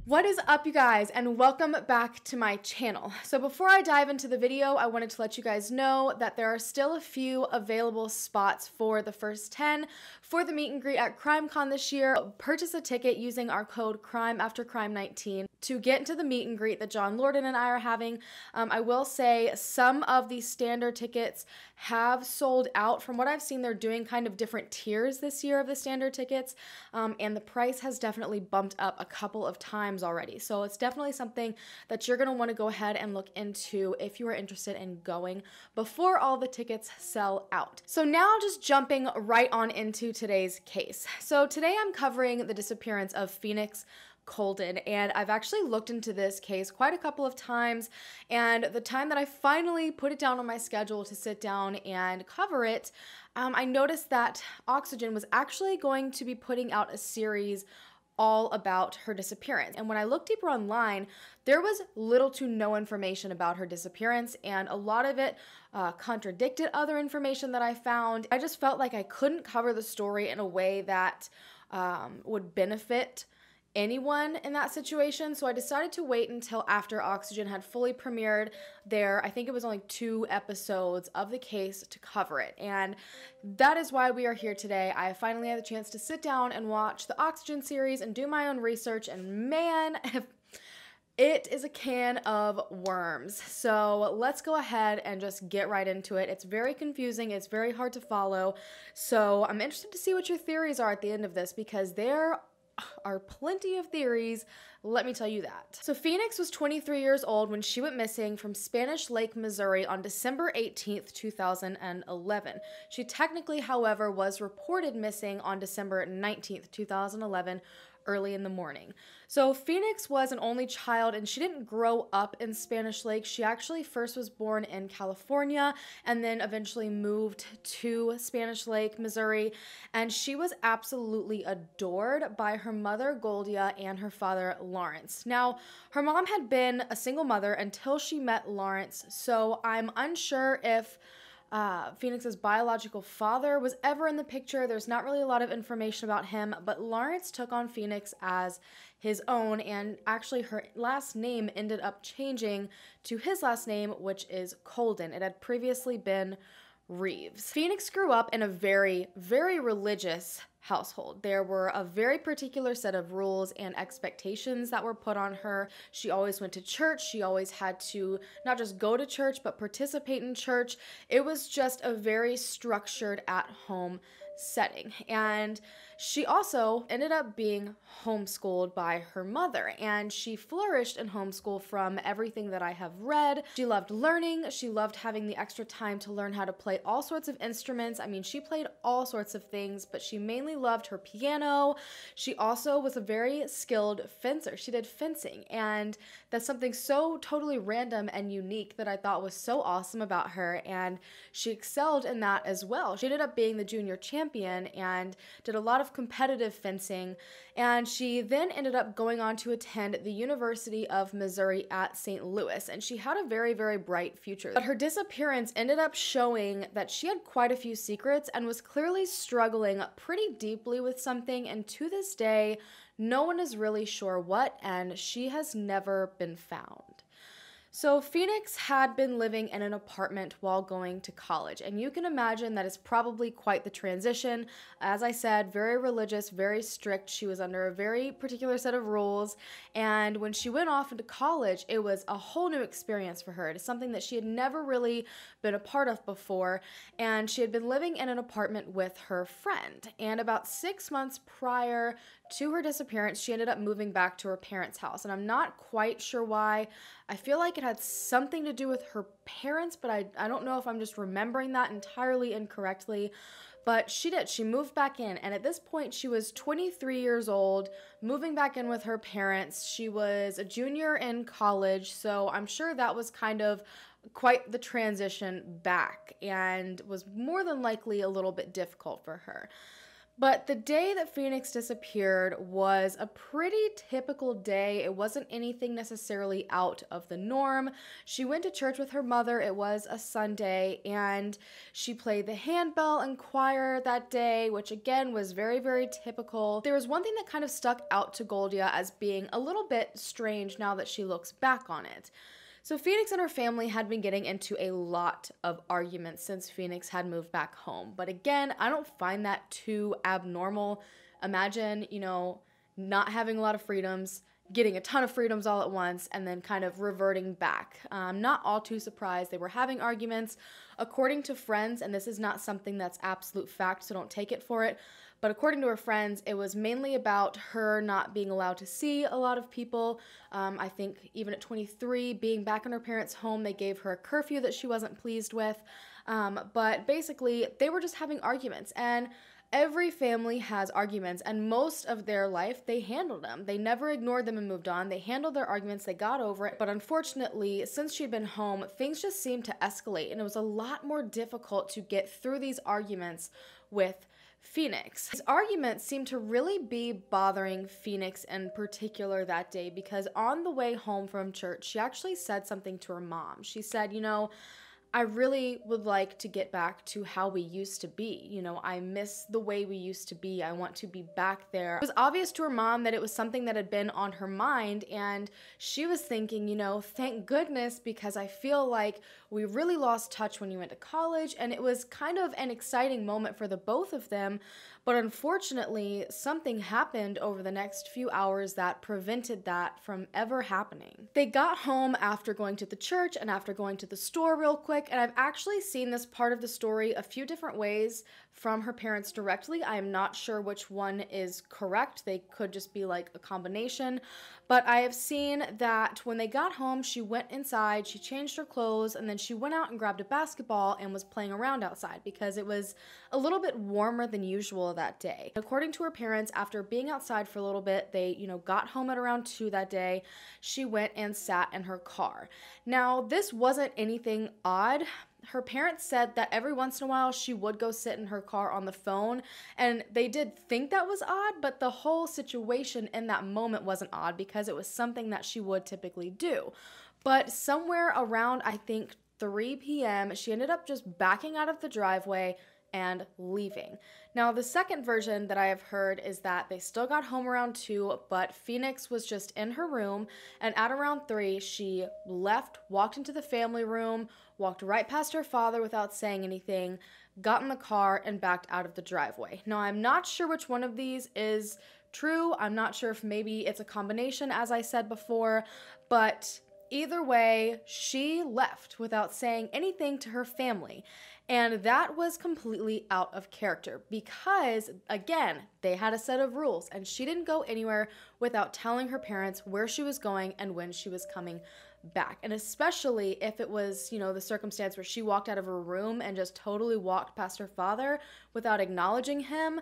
What is up, you guys, and welcome back to my channel. So before I dive into the video, I wanted to let you guys know that there are still a few available spots for the first 10 for the meet and greet at CrimeCon this year. Purchase a ticket using our code CRIMEAFTERCRIME19 to get into the meet and greet that John Lorden and I are having. I will say some of the standard tickets have sold out. From what I've seen, they're doing kind of different tiers this year of the standard tickets, and the price has definitely bumped up a couple of times already. So it's definitely something that you're going to want to go ahead and look into if you are interested in going before all the tickets sell out. So now just jumping right on into today's case. So today I'm covering the disappearance of Phoenix Coldon, and I've actually looked into this case quite a couple of times, and the time that I finally put it down on my schedule to sit down and cover it, I noticed that Oxygen was actually going to be putting out a series all about her disappearance. And when I looked deeper online, there was little to no information about her disappearance, and a lot of it contradicted other information that I found. I just felt like I couldn't cover the story in a way that would benefit anyone in that situation, so I decided to wait until after Oxygen had fully premiered their, I think it was only 2 episodes of the case, to cover it. And that is why we are here today. I finally had the chance to sit down and watch the Oxygen series and do my own research, and man, it is a can of worms. So let's go ahead and just get right into it. It's very confusing, it's very hard to follow, so I'm interested to see what your theories are at the end of this, because there are plenty of theories, let me tell you that. So Phoenix was 23 years old when she went missing from Spanish Lake, Missouri on December 18th, 2011. She technically, however, was reported missing on December 19th, 2011, early in the morning. So Phoenix was an only child, and she didn't grow up in Spanish Lake. She actually first was born in California and then eventually moved to Spanish Lake, Missouri, and she was absolutely adored by her mother, Goldia, and her father, Lawrence. Now, her mom had been a single mother until she met Lawrence, so I'm unsure if Phoenix's biological father was ever in the picture. There's not really a lot of information about him, but Lawrence took on Phoenix as his own, and actually her last name ended up changing to his last name, which is Coldon. It had previously been Reeves. Phoenix grew up in a very, very religious household. There were a very particular set of rules and expectations that were put on her. She always went to church. She always had to not just go to church, but participate in church. It was just a very structured at-home setting. And she also ended up being homeschooled by her mother, and she flourished in homeschool from everything that I have read. She loved learning. She loved having the extra time to learn how to play all sorts of instruments. I mean, she played all sorts of things, but she mainly loved her piano. She also was a very skilled fencer. She did fencing, and that's something so totally random and unique that I thought was so awesome about her, and she excelled in that as well. She ended up being the junior champion and did a lot of competitive fencing, and she then ended up going on to attend the University of Missouri at St. Louis, and she had a very, very bright future. But her disappearance ended up showing that she had quite a few secrets and was clearly struggling pretty deeply with something, and to this day, no one is really sure what, and she has never been found. So Phoenix had been living in an apartment while going to college, and you can imagine that is probably quite the transition. As I said, very religious, very strict. She was under a very particular set of rules, and when she went off into college, it was a whole new experience for her. It is something that she had never really been a part of before, and she had been living in an apartment with her friend. And about 6 months prior to her disappearance, she ended up moving back to her parents' house, and I'm not quite sure why. I feel like it had something to do with her parents, but I don't know if I'm just remembering that entirely incorrectly. But she did. She moved back in, and at this point, she was 23 years old, moving back in with her parents. She was a junior in college, so I'm sure that was kind of quite the transition back and was more than likely a little bit difficult for her. But the day that Phoenix disappeared was a pretty typical day. It wasn't anything necessarily out of the norm. She went to church with her mother. It was a Sunday, and she played the handbell and choir that day, which again was very, very typical. There was one thing that kind of stuck out to Goldia as being a little bit strange now that she looks back on it. So Phoenix and her family had been getting into a lot of arguments since Phoenix had moved back home. But again, I don't find that too abnormal. Imagine, not having a lot of freedoms, getting a ton of freedoms all at once, and then kind of reverting back. Not all too surprised. They were having arguments. According to friends, and this is not something that's absolute fact, so don't take it for it, but according to her friends, it was mainly about her not being allowed to see a lot of people. I think even at 23, being back in her parents' home, they gave her a curfew that she wasn't pleased with. But basically, they were just having arguments. And every family has arguments, and most of their life, they handled them. They never ignored them and moved on. They handled their arguments, they got over it. But unfortunately, since she'd been home, things just seemed to escalate, and it was a lot more difficult to get through these arguments with Phoenix. His arguments seemed to really be bothering Phoenix in particular that day, because on the way home from church, she actually said something to her mom. She said, I really would like to get back to how we used to be. I miss the way we used to be. I want to be back there. It was obvious to her mom that it was something that had been on her mind, and she was thinking, thank goodness, because I feel like we really lost touch when you went to college, and it was kind of an exciting moment for the both of them. But unfortunately, something happened over the next few hours that prevented that from ever happening. They got home after going to the church and after going to the store real quick, and I've actually seen this part of the story a few different ways from her parents directly. I am not sure which one is correct. They could just be like a combination. But I have seen that when they got home, she went inside, she changed her clothes, and then she went out and grabbed a basketball and was playing around outside because it was a little bit warmer than usual that day. According to her parents, after being outside for a little bit, they, got home at around 2 that day. She went and sat in her car. Now, this wasn't anything odd. Her parents said that every once in a while she would go sit in her car on the phone, and they did think that was odd, but the whole situation in that moment wasn't odd because it was something that she would typically do. But somewhere around, I think, 3 p.m., she ended up just backing out of the driveway and leaving. Now, the second version that I have heard is that they still got home around 2, but Phoenix was just in her room, and at around 3, she left, walked into the family room, walked right past her father without saying anything, got in the car, and backed out of the driveway. Now, I'm not sure which one of these is true. I'm not sure if maybe it's a combination, as I said before, but either way, she left without saying anything to her family. And that was completely out of character because, again, they had a set of rules, and she didn't go anywhere without telling her parents where she was going and when she was coming back. And especially if it was, the circumstance where she walked out of her room and just totally walked past her father without acknowledging him,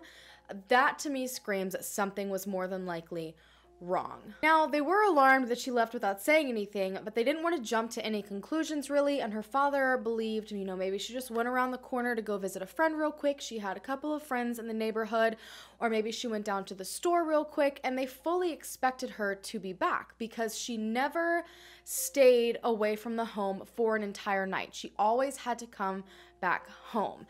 that to me screams that something was more than likely wrong. Now, they were alarmed that she left without saying anything, but they didn't want to jump to any conclusions really, and her father believed, maybe she just went around the corner to go visit a friend real quick. She had a couple of friends in the neighborhood, or maybe she went down to the store real quick, and they fully expected her to be back because she never stayed away from the home for an entire night. She always had to come back home.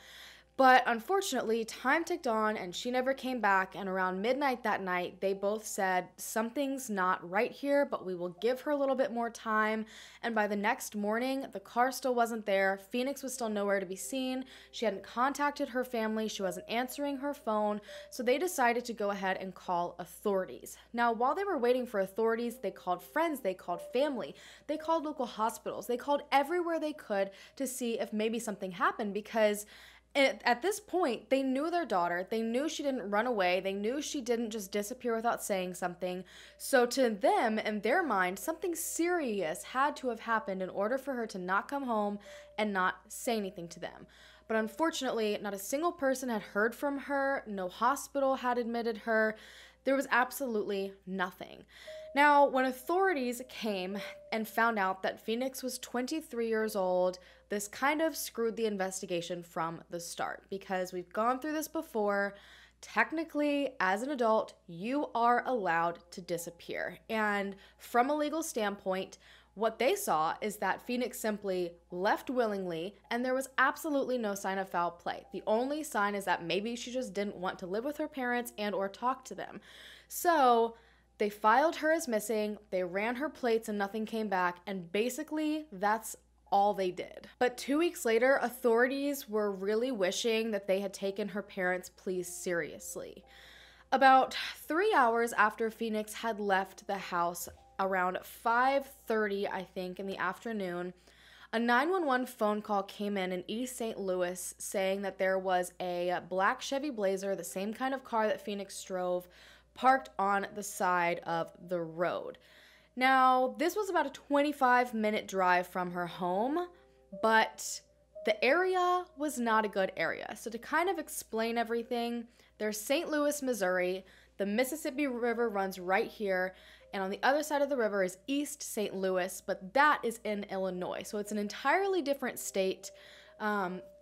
But unfortunately, time ticked on and she never came back, and around midnight that night, they both said, something's not right here, but we will give her a little bit more time. And by the next morning, the car still wasn't there. Phoenix was still nowhere to be seen. She hadn't contacted her family. She wasn't answering her phone. So they decided to go ahead and call authorities. Now, while they were waiting for authorities, they called friends, they called family, they called local hospitals, they called everywhere they could to see if maybe something happened because at this point, they knew their daughter. They knew she didn't run away. They knew she didn't just disappear without saying something. So to them, in their mind, something serious had to have happened in order for her to not come home and not say anything to them. But unfortunately, not a single person had heard from her. No hospital had admitted her. There was absolutely nothing. Now, when authorities came and found out that Phoenix was 23 years old, this kind of screwed the investigation from the start because we've gone through this before. technically, as an adult, you are allowed to disappear. And from a legal standpoint, what they saw is that Phoenix simply left willingly, and there was absolutely no sign of foul play. The only sign is that maybe she just didn't want to live with her parents and or talk to them. So they filed her as missing, they ran her plates and nothing came back, and basically that's all they did. But 2 weeks later, authorities were really wishing that they had taken her parents' pleas seriously. About 3 hours after Phoenix had left the house, around 5:30, I think, in the afternoon, a 911 phone call came in East St. Louis saying that there was a black Chevy Blazer, the same kind of car that Phoenix drove, parked on the side of the road. Now, this was about a 25-minute drive from her home, but the area was not a good area. So to kind of explain everything, there's St. Louis, Missouri. The Mississippi River runs right here, and on the other side of the river is East St. Louis, but that is in Illinois. So it's an entirely different state,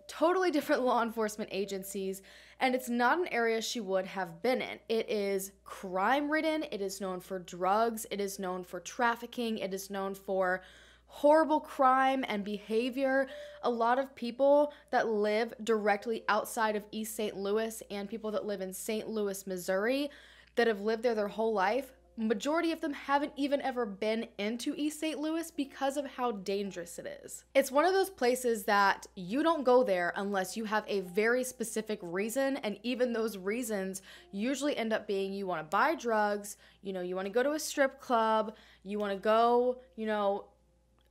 totally different law enforcement agencies, and it's not an area she would have been in. It is crime-ridden, it is known for drugs, it is known for trafficking, it is known for horrible crime and behavior. A lot of people that live directly outside of East St. Louis and people that live in St. Louis, Missouri, that have lived there their whole life, majority of them haven't even ever been into East St. Louis because of how dangerous it is. It's one of those places that you don't go there unless you have a very specific reason, and even those reasons usually end up being you want to buy drugs, you want to go to a strip club, you want to go,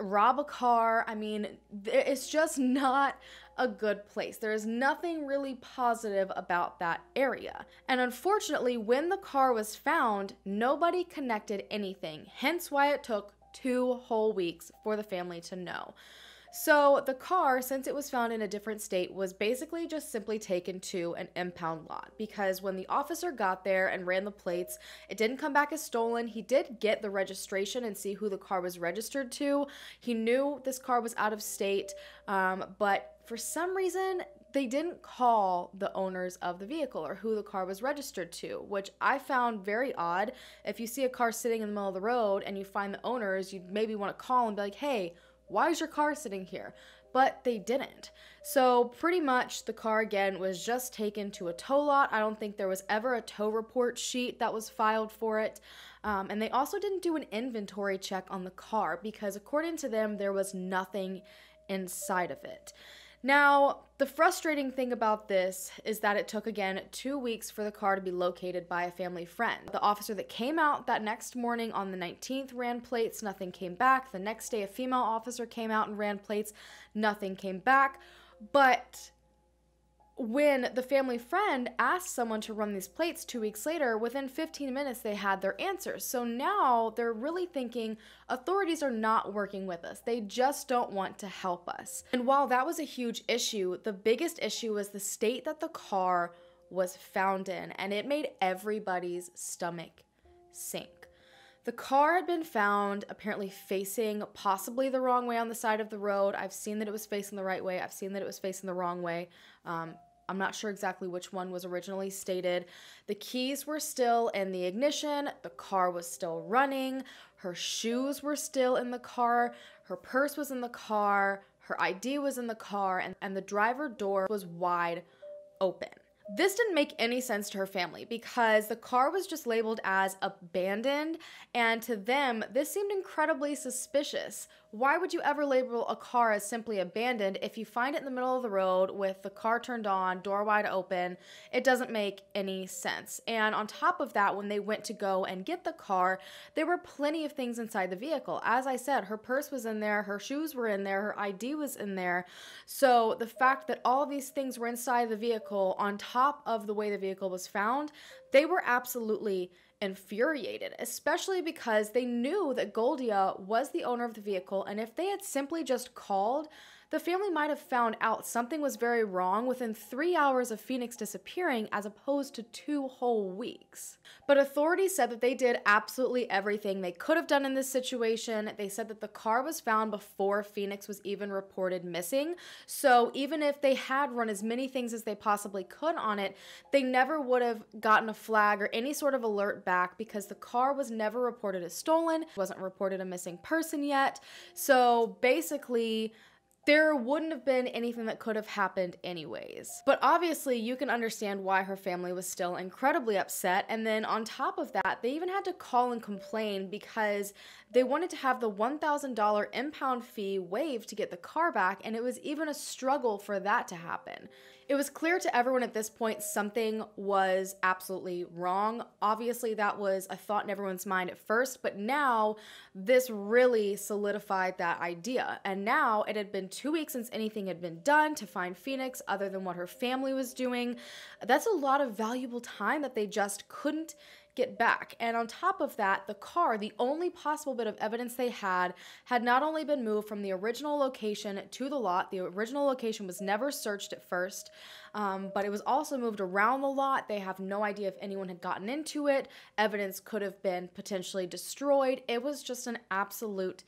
rob a car. I mean, it's just not a good place. There is nothing really positive about that area. And unfortunately, when the car was found, nobody connected anything, hence why it took 2 whole weeks for the family to know. So the car, since it was found in a different state, was basically just simply taken to an impound lot, because when the officer got there and ran the plates, it didn't come back as stolen. He did get the registration and see who the car was registered to. He knew this car was out of state, but for some reason, they didn't call the owners of the vehicle or who the car was registered to, which I found very odd. If you see a car sitting in the middle of the road and you find the owners, you'd maybe want to call and be like, hey, why is your car sitting here? But they didn't. So pretty much the car, again, was just taken to a tow lot. I don't think there was ever a tow report sheet that was filed for it. And they also didn't do an inventory check on the car because according to them, there was nothing inside of it. Now, the frustrating thing about this is that it took, again, 2 weeks for the car to be located by a family friend. The officer that came out that next morning on the 19th ran plates, nothing came back. The next day, a female officer came out and ran plates, nothing came back. But when the family friend asked someone to run these plates 2 weeks later, within 15 minutes they had their answers. So now they're really thinking authorities are not working with us. They just don't want to help us. And while that was a huge issue, the biggest issue was the state that the car was found in, and it made everybody's stomach sink. The car had been found apparently facing possibly the wrong way on the side of the road. I've seen that it was facing the right way. I've seen that it was facing the wrong way. I'm not sure exactly which one was originally stated. The keys were still in the ignition. The car was still running. Her shoes were still in the car. Her purse was in the car. Her ID was in the car. And the driver door was wide open. This didn't make any sense to her family because the car was just labeled as abandoned, and to them, this seemed incredibly suspicious. Why would you ever label a car as simply abandoned if you find it in the middle of the road with the car turned on, door wide open? It doesn't make any sense. And on top of that, when they went to go and get the car, there were plenty of things inside the vehicle. As I said, her purse was in there, her shoes were in there, her ID was in there. So the fact that all these things were inside the vehicle on top of the way the vehicle was found, they were absolutely infuriated, especially because they knew that Goldia was the owner of the vehicle, and if they had simply just called the family might have found out something was very wrong within 3 hours of Phoenix disappearing as opposed to 2 whole weeks. But authorities said that they did absolutely everything they could have done in this situation. They said that the car was found before Phoenix was even reported missing. So even if they had run as many things as they possibly could on it, they never would have gotten a flag or any sort of alert back because the car was never reported as stolen, wasn't reported a missing person yet. So basically, there wouldn't have been anything that could have happened anyways. But obviously, you can understand why her family was still incredibly upset. And then on top of that, they even had to call and complain because they wanted to have the $1,000 impound fee waived to get the car back, and it was even a struggle for that to happen. It was clear to everyone at this point something was absolutely wrong. Obviously, that was a thought in everyone's mind at first, but now this really solidified that idea. And now it had been 2 weeks since anything had been done to find Phoenix other than what her family was doing. That's a lot of valuable time that they just couldn't get back. And on top of that, the car, the only possible bit of evidence they had not only been moved from the original location to the lot. The original location was never searched at first, but it was also moved around the lot. They have no idea if anyone had gotten into it. Evidence could have been potentially destroyed. It was just an absolute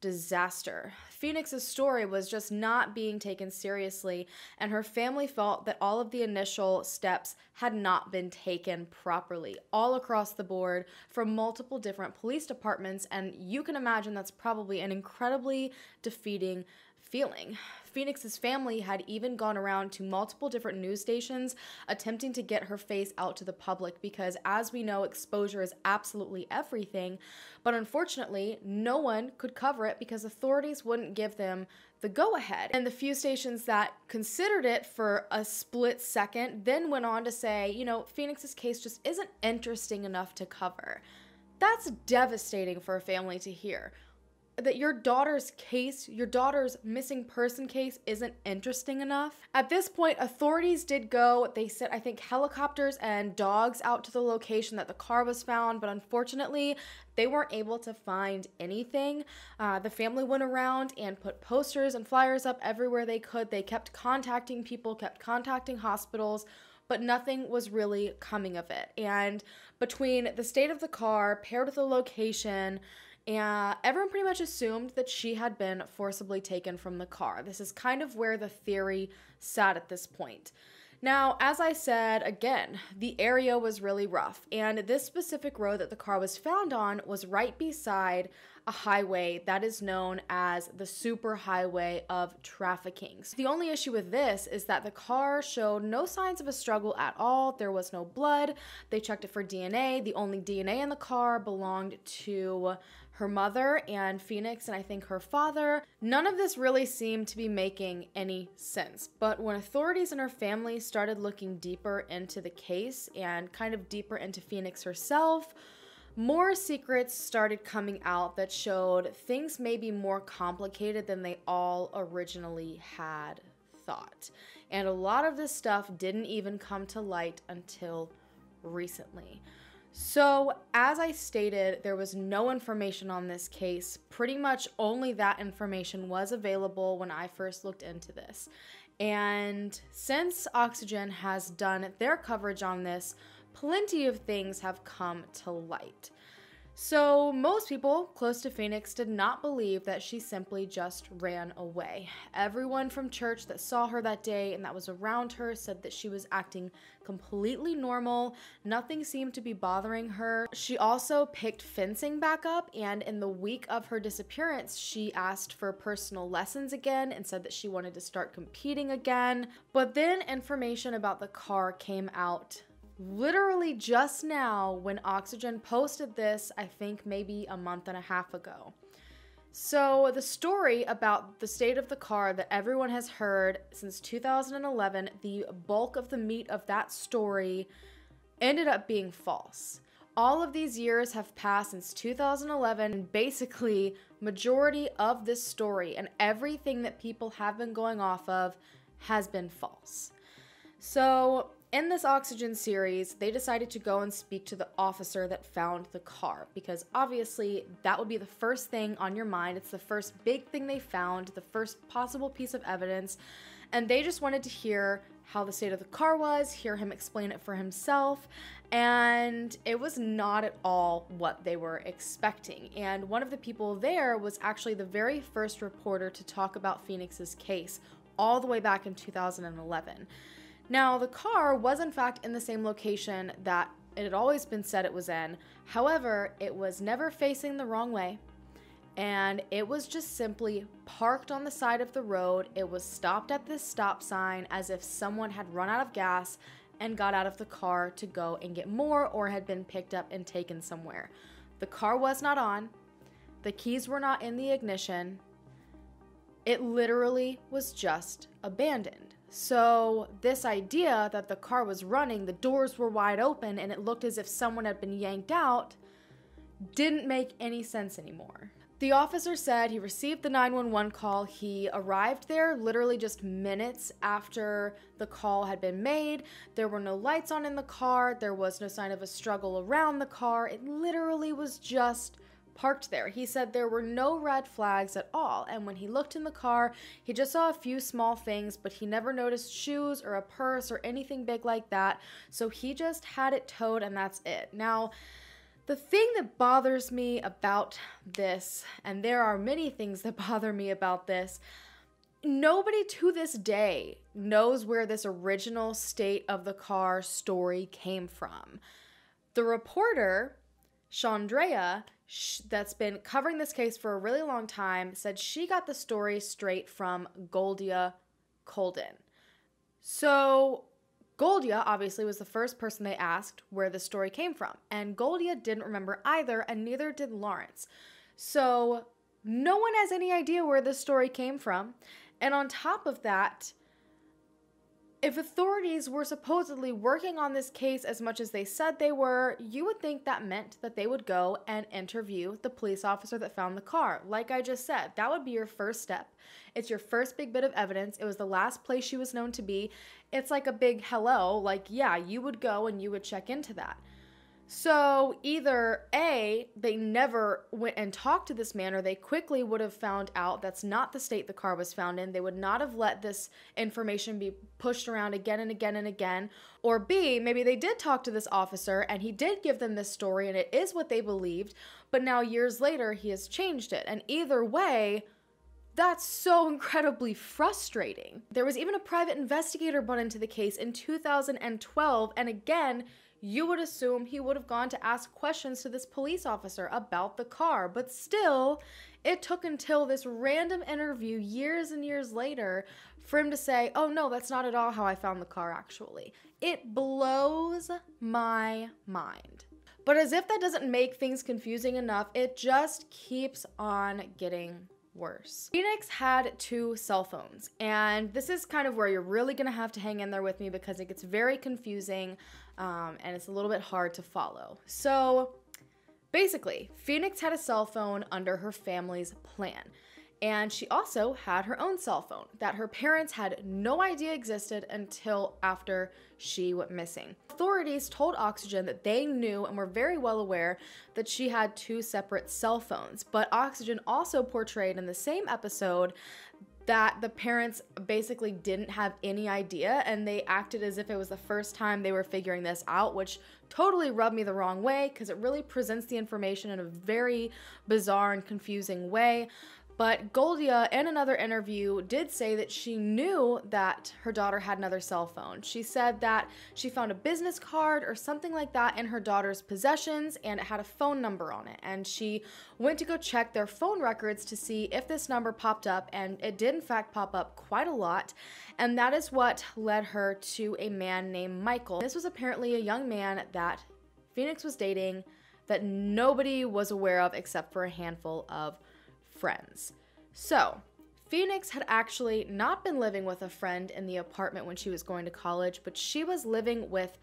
disaster. Phoenix's story was just not being taken seriously, and her family felt that all of the initial steps had not been taken properly all across the board from multiple different police departments, and you can imagine that's probably an incredibly defeating feeling. Phoenix's family had even gone around to multiple different news stations attempting to get her face out to the public because, as we know, exposure is absolutely everything. But unfortunately, no one could cover it because authorities wouldn't give them the go-ahead. And the few stations that considered it for a split second then went on to say, you know, Phoenix's case just isn't interesting enough to cover. That's devastating for a family to hear. That your daughter's case, your daughter's missing person case isn't interesting enough. At this point, authorities did go. They sent, I think, helicopters and dogs out to the location that the car was found, but unfortunately, they weren't able to find anything. The family went around and put posters and flyers up everywhere they could. They kept contacting people, kept contacting hospitals, but nothing was really coming of it. And between the state of the car paired with the location, and everyone pretty much assumed that she had been forcibly taken from the car. This is kind of where the theory sat at this point. Now, as I said, again, the area was really rough, and this specific road that the car was found on was right beside a highway that is known as the superhighway of trafficking. So the only issue with this is that the car showed no signs of a struggle at all. There was no blood. They checked it for DNA. The only DNA in the car belonged to her mother and Phoenix and I think her father. None of this really seemed to be making any sense. But when authorities and her family started looking deeper into the case and kind of deeper into Phoenix herself, more secrets started coming out that showed things may be more complicated than they all originally had thought. And a lot of this stuff didn't even come to light until recently. So, as I stated, there was no information on this case. Pretty much only that information was available when I first looked into this. And since Oxygen has done their coverage on this, plenty of things have come to light. So most people close to Phoenix did not believe that she simply just ran away. Everyone from church that saw her that day and that was around her said that she was acting completely normal. Nothing seemed to be bothering her. She also picked fencing back up, and in the week of her disappearance, she asked for personal lessons again and said that she wanted to start competing again. But then information about the car came out literally just now when Oxygen posted this, I think maybe a month and a half ago. So the story about the state of the car that everyone has heard since 2011, the bulk of the meat of that story ended up being false. All of these years have passed since 2011, and basically majority of this story and everything that people have been going off of has been false. So in this Oxygen series, they decided to go and speak to the officer that found the car, because obviously that would be the first thing on your mind. It's the first big thing they found, the first possible piece of evidence, and they just wanted to hear how the state of the car was, hear him explain it for himself, and it was not at all what they were expecting. And one of the people there was actually the very first reporter to talk about Phoenix's case all the way back in 2011. Now, the car was in fact in the same location that it had always been said it was in. However, it was never facing the wrong way, and it was just simply parked on the side of the road. It was stopped at this stop sign as if someone had run out of gas and got out of the car to go and get more, or had been picked up and taken somewhere. The car was not on. The keys were not in the ignition. It literally was just abandoned. So this idea that the car was running, the doors were wide open, and it looked as if someone had been yanked out, didn't make any sense anymore. The officer said he received the 911 call. He arrived there literally just minutes after the call had been made. There were no lights on in the car. There was no sign of a struggle around the car. It literally was just parked there. He said there were no red flags at all, and when he looked in the car, he just saw a few small things, but he never noticed shoes or a purse or anything big like that, so he just had it towed, and that's it. Now, the thing that bothers me about this, and there are many things that bother me about this, nobody to this day knows where this original state of the car story came from. The reporter, Chandrea, that's been covering this case for a really long time, said she got the story straight from Goldia Coldon. So Goldia obviously was the first person they asked where the story came from, and Goldia didn't remember either, and neither did Lawrence. So no one has any idea where this story came from, and on top of that, if authorities were supposedly working on this case as much as they said they were, you would think that meant that they would go and interview the police officer that found the car. Like I just said, that would be your first step. It's your first big bit of evidence. It was the last place she was known to be. It's like a big hello. Like, yeah, you would go and you would check into that. So either A, they never went and talked to this man, or they quickly would have found out that's not the state the car was found in. They would not have let this information be pushed around again and again and again. Or B, maybe they did talk to this officer and he did give them this story and it is what they believed, but now years later he has changed it. And either way, that's so incredibly frustrating. There was even a private investigator brought into the case in 2012, and again, you would assume he would have gone to ask questions to this police officer about the car, but still, it took until this random interview years and years later for him to say, oh no, that's not at all how I found the car actually. It blows my mind. But as if that doesn't make things confusing enough, it just keeps on getting worse. Phoenix had 2 cell phones, and this is kind of where you're really gonna have to hang in there with me because it gets very confusing and it's a little bit hard to follow. So basically, Phoenix had a cell phone under her family's plan, and she also had her own cell phone that her parents had no idea existed until after she went missing. Authorities told Oxygen that they knew and were very well aware that she had 2 separate cell phones, but Oxygen also portrayed in the same episode that the parents basically didn't have any idea, and they acted as if it was the first time they were figuring this out, which totally rubbed me the wrong way because it really presents the information in a very bizarre and confusing way. But Goldia, in another interview, did say that she knew that her daughter had another cell phone. She said that she found a business card or something like that in her daughter's possessions, and it had a phone number on it. And she went to go check their phone records to see if this number popped up, and it did in fact pop up quite a lot. And that is what led her to a man named Michael. This was apparently a young man that Phoenix was dating that nobody was aware of except for a handful of friends. So, Phoenix had actually not been living with a friend in the apartment when she was going to college, but she was living with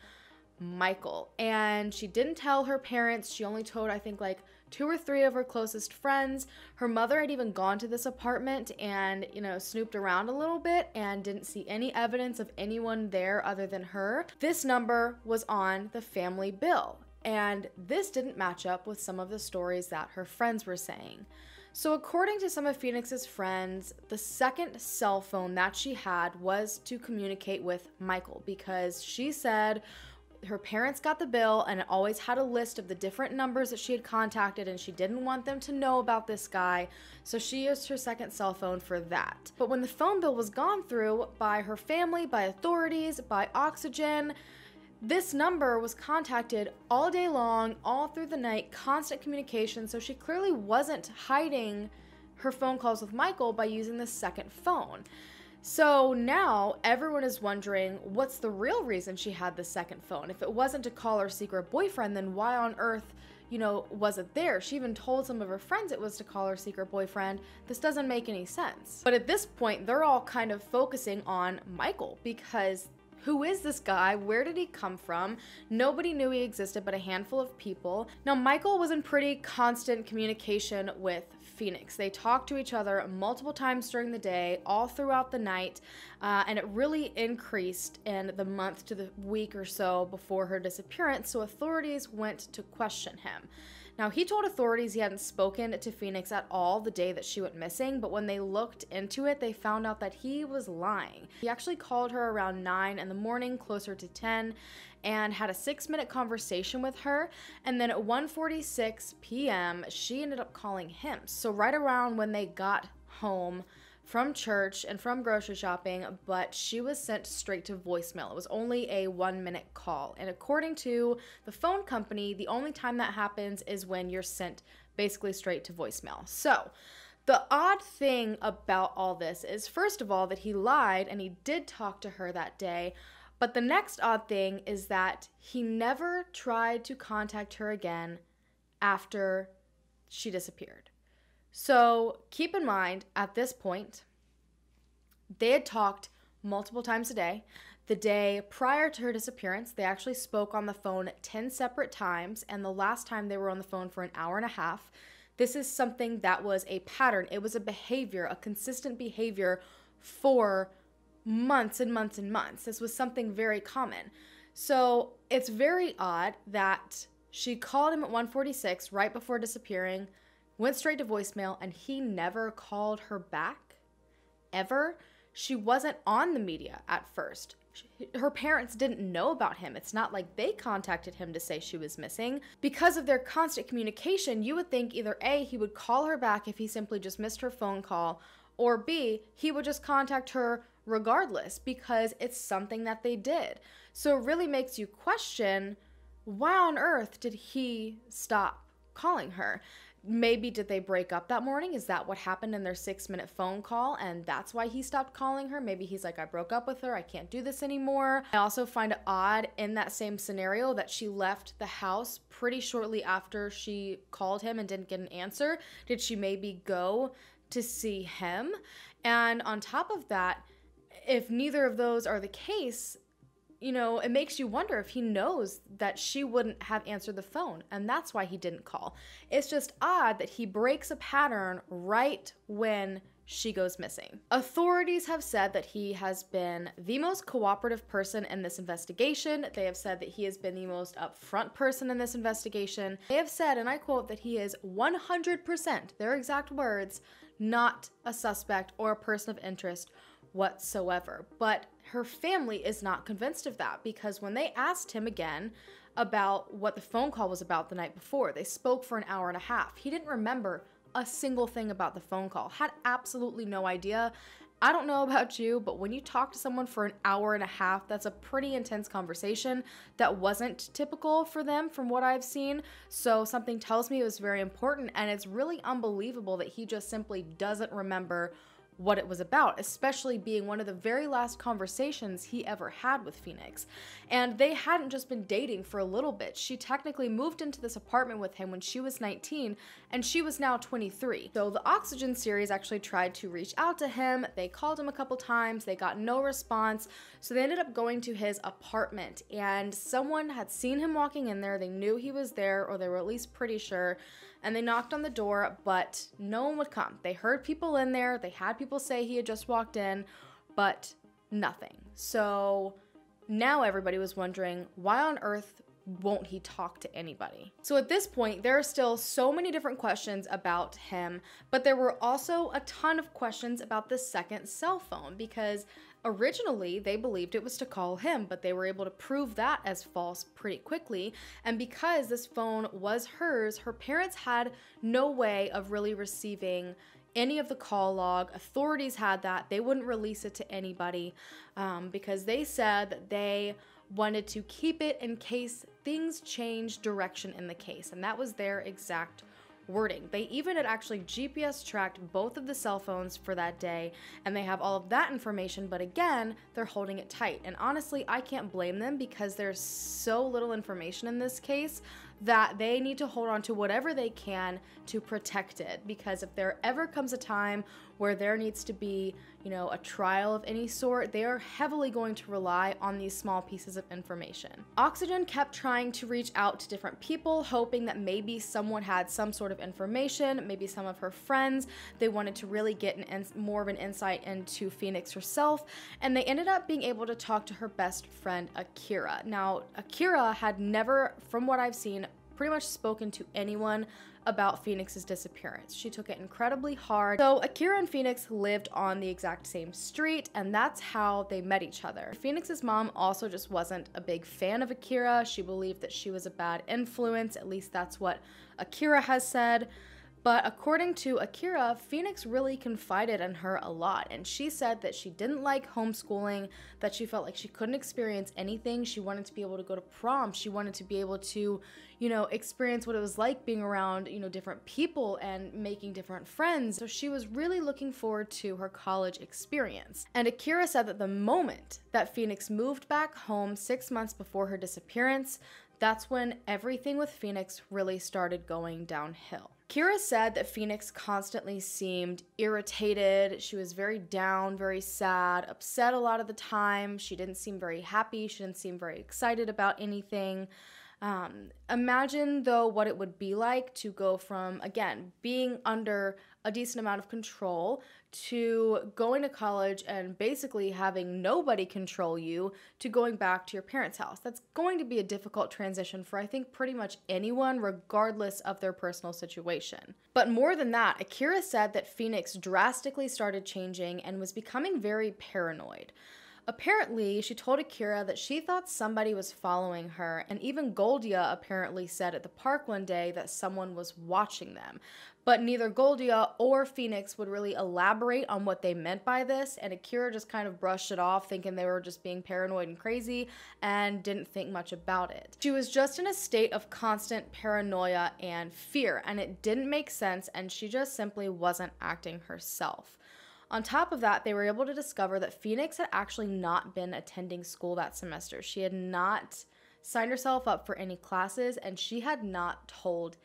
Michael, and she didn't tell her parents. She only told, I think, like 2 or 3 of her closest friends. Her mother had even gone to this apartment and, snooped around a little bit and didn't see any evidence of anyone there other than her. This number was on the family bill, and this didn't match up with some of the stories that her friends were saying. So according to some of Phoenix's friends, the second cell phone that she had was to communicate with Michael, because she said her parents got the bill and it always had a list of the different numbers that she had contacted, and she didn't want them to know about this guy, so she used her second cell phone for that. But when the phone bill was gone through by her family, by authorities, by Oxygen, this number was contacted all day long, all through the night, constant communication, so she clearly wasn't hiding her phone calls with Michael by using the second phone. So now everyone is wondering, what's the real reason she had the second phone? If it wasn't to call her secret boyfriend, then why on earth, was it there? She even told some of her friends it was to call her secret boyfriend. This doesn't make any sense. But at this point, they're all kind of focusing on Michael, because who is this guy? Where did he come from? Nobody knew he existed but a handful of people. Now, Michael was in pretty constant communication with Phoenix. They talked to each other multiple times during the day, all throughout the night, and it really increased in the month to the week or so before her disappearance, so authorities went to question him. Now, he told authorities he hadn't spoken to Phoenix at all the day that she went missing, but when they looked into it, they found out that he was lying. He actually called her around 9 in the morning, closer to 10, and had a 6-minute conversation with her, and then at 1:46 p.m., she ended up calling him. So right around when they got home from church and from grocery shopping, but she was sent straight to voicemail. It was only a 1-minute call. And according to the phone company, the only time that happens is when you're sent basically straight to voicemail. So the odd thing about all this is, first of all, that he lied and he did talk to her that day. But the next odd thing is that he never tried to contact her again after she disappeared. So keep in mind, at this point, they had talked multiple times a day. The day prior to her disappearance, they actually spoke on the phone 10 separate times, and the last time they were on the phone for an hour and a half. This is something that was a pattern. It was a behavior, a consistent behavior for months and months and months. This was something very common. So it's very odd that she called him at 1:46 right before disappearing, went straight to voicemail, and he never called her back, ever. She wasn't on the media at first. Her parents didn't know about him. It's not like they contacted him to say she was missing. Because of their constant communication, you would think either A, he would call her back if he simply just missed her phone call, or B, he would just contact her regardless, because it's something that they did. So it really makes you question, why on earth did he stop calling her? Maybe did they break up that morning? Is that what happened in their 6-minute phone call, and that's why he stopped calling her? Maybe he's like, I broke up with her, I can't do this anymore. I also find it odd in that same scenario that she left the house pretty shortly after she called him and didn't get an answer. Did she maybe go to see him? And on top of that, if neither of those are the case, it makes you wonder if he knows that she wouldn't have answered the phone, and that's why he didn't call. It's just odd that he breaks a pattern right when she goes missing. Authorities have said that he has been the most cooperative person in this investigation. They have said that he has been the most upfront person in this investigation. They have said, and I quote, that he is 100%, their exact words, not a suspect or a person of interest whatsoever. But her family is not convinced of that, because when they asked him again about what the phone call was about the night before, they spoke for an hour and a half. He didn't remember a single thing about the phone call, had absolutely no idea. I don't know about you, but when you talk to someone for an hour and a half, that's a pretty intense conversation that wasn't typical for them from what I've seen. So something tells me it was very important, and it's really unbelievable that he just simply doesn't remember what it was about, especially being one of the very last conversations he ever had with Phoenix. And they hadn't just been dating for a little bit. She technically moved into this apartment with him when she was 19, and she was now 23. So the Oxygen series actually tried to reach out to him. They called him a couple times. They got no response. So they ended up going to his apartment, and someone had seen him walking in there. They knew he was there, or they were at least pretty sure. And they knocked on the door, but no one would come. They heard people in there. They had people say he had just walked in, but nothing. So now everybody was wondering, why on earth won't he talk to anybody? So at this point, there are still so many different questions about him, but there were also a ton of questions about the second cell phone, because originally, they believed it was to call him, but they were able to prove that as false pretty quickly. And because this phone was hers, her parents had no way of really receiving any of the call log. Authorities had that. They wouldn't release it to anybody because they said that they wanted to keep it in case things changed direction in the case. And that was their exact wording. They even had actually GPS tracked both of the cell phones for that day, and they have all of that information, but again, they're holding it tight. And honestly, I can't blame them, because there's so little information in this case that they need to hold on to whatever they can to protect it, because if there ever comes a time where there needs to be, you know, a trial of any sort, they are heavily going to rely on these small pieces of information. Oxygen kept trying to reach out to different people, hoping that maybe someone had some sort of information, maybe some of her friends. They wanted to really get more of an insight into Phoenix herself, and they ended up being able to talk to her best friend, Akira. Now, Akira had never, from what I've seen, pretty much spoken to anyone about Phoenix's disappearance. She took it incredibly hard. So Akira and Phoenix lived on the exact same street, and that's how they met each other. Phoenix's mom also just wasn't a big fan of Akira. She believed that she was a bad influence. At least that's what Akira has said. But according to Akira, Phoenix really confided in her a lot, and she said that she didn't like homeschooling, that she felt like she couldn't experience anything. She wanted to be able to go to prom. She wanted to be able to, you know, experience what it was like being around, you know, different people and making different friends. So she was really looking forward to her college experience. And Akira said that the moment that Phoenix moved back home 6 months before her disappearance, that's when everything with Phoenix really started going downhill. Akira said that Phoenix constantly seemed irritated. She was very down, very sad, upset a lot of the time. She didn't seem very happy. She didn't seem very excited about anything. Imagine, though, what it would be like to go from, again, being under a decent amount of control to going to college and basically having nobody control you, to going back to your parents' house. That's going to be a difficult transition for, I think, pretty much anyone, regardless of their personal situation. But more than that, Akira said that Phoenix drastically started changing and was becoming very paranoid. Apparently, she told Akira that she thought somebody was following her, and even Goldia apparently said at the park one day that someone was watching them. But neither Goldia or Phoenix would really elaborate on what they meant by this, and Akira just kind of brushed it off, thinking they were just being paranoid and crazy, and didn't think much about it. She was just in a state of constant paranoia and fear, and it didn't make sense, and she just simply wasn't acting herself. On top of that, they were able to discover that Phoenix had actually not been attending school that semester. She had not signed herself up for any classes, and she had not told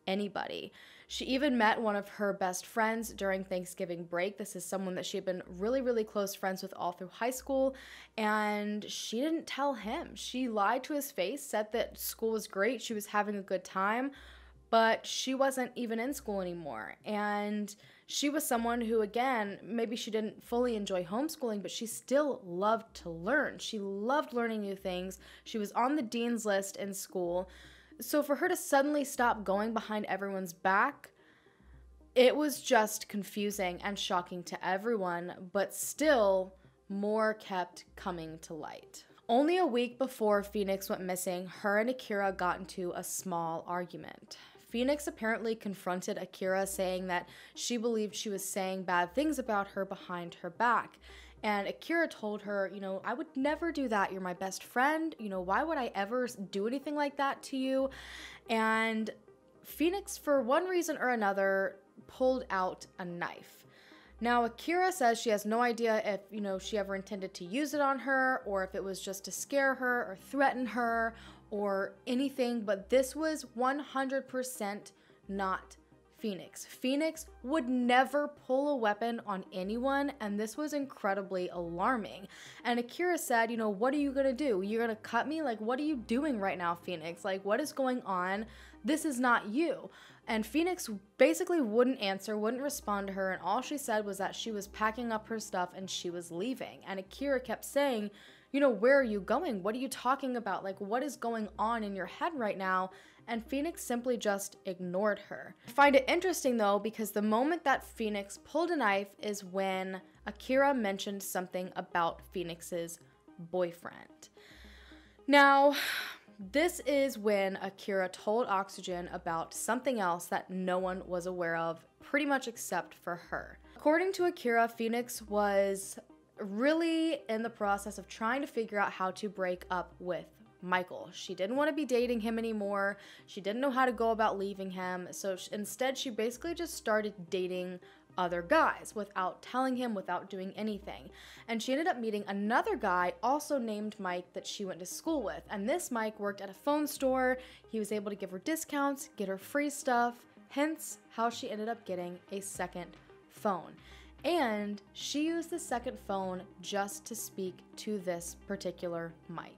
anybody. She even met one of her best friends during Thanksgiving break. This is someone that she had been really, really close friends with all through high school, and she didn't tell him. She lied to his face, said that school was great, she was having a good time, but she wasn't even in school anymore. And she was someone who, again, maybe she didn't fully enjoy homeschooling, but she still loved to learn. She loved learning new things. She was on the dean's list in school. So for her to suddenly stop going behind everyone's back, it was just confusing and shocking to everyone, but still more kept coming to light. Only a week before Phoenix went missing, her and Akira got into a small argument. Phoenix apparently confronted Akira, saying that she believed she was saying bad things about her behind her back. And Akira told her, you know, I would never do that. You're my best friend. You know, why would I ever do anything like that to you? And Phoenix, for one reason or another, pulled out a knife. Now, Akira says she has no idea if, she ever intended to use it on her or if it was just to scare her or threaten her or anything, but this was 100% not Phoenix. Phoenix would never pull a weapon on anyone, and this was incredibly alarming. And Akira said, what are you gonna do? You're gonna cut me? Like, what are you doing right now, Phoenix? Like, what is going on? This is not you. And Phoenix basically wouldn't answer, wouldn't respond to her, and all she said was that she was packing up her stuff and she was leaving. And Akira kept saying, where are you going? What are you talking about? Like, what is going on in your head right now? And Phoenix simply just ignored her. I find it interesting though, because the moment that Phoenix pulled a knife is when Akira mentioned something about Phoenix's boyfriend. Now, this is when Akira told Oxygen about something else that no one was aware of, pretty much except for her. According to Akira, Phoenix was really in the process of trying to figure out how to break up with Michael. She didn't want to be dating him anymore. She didn't know how to go about leaving him. So instead, she basically just started dating other guys without telling him, without doing anything. And she ended up meeting another guy also named Mike that she went to school with. And this Mike worked at a phone store. He was able to give her discounts, get her free stuff, hence how she ended up getting a second phone. And she used the second phone just to speak to this particular Mike.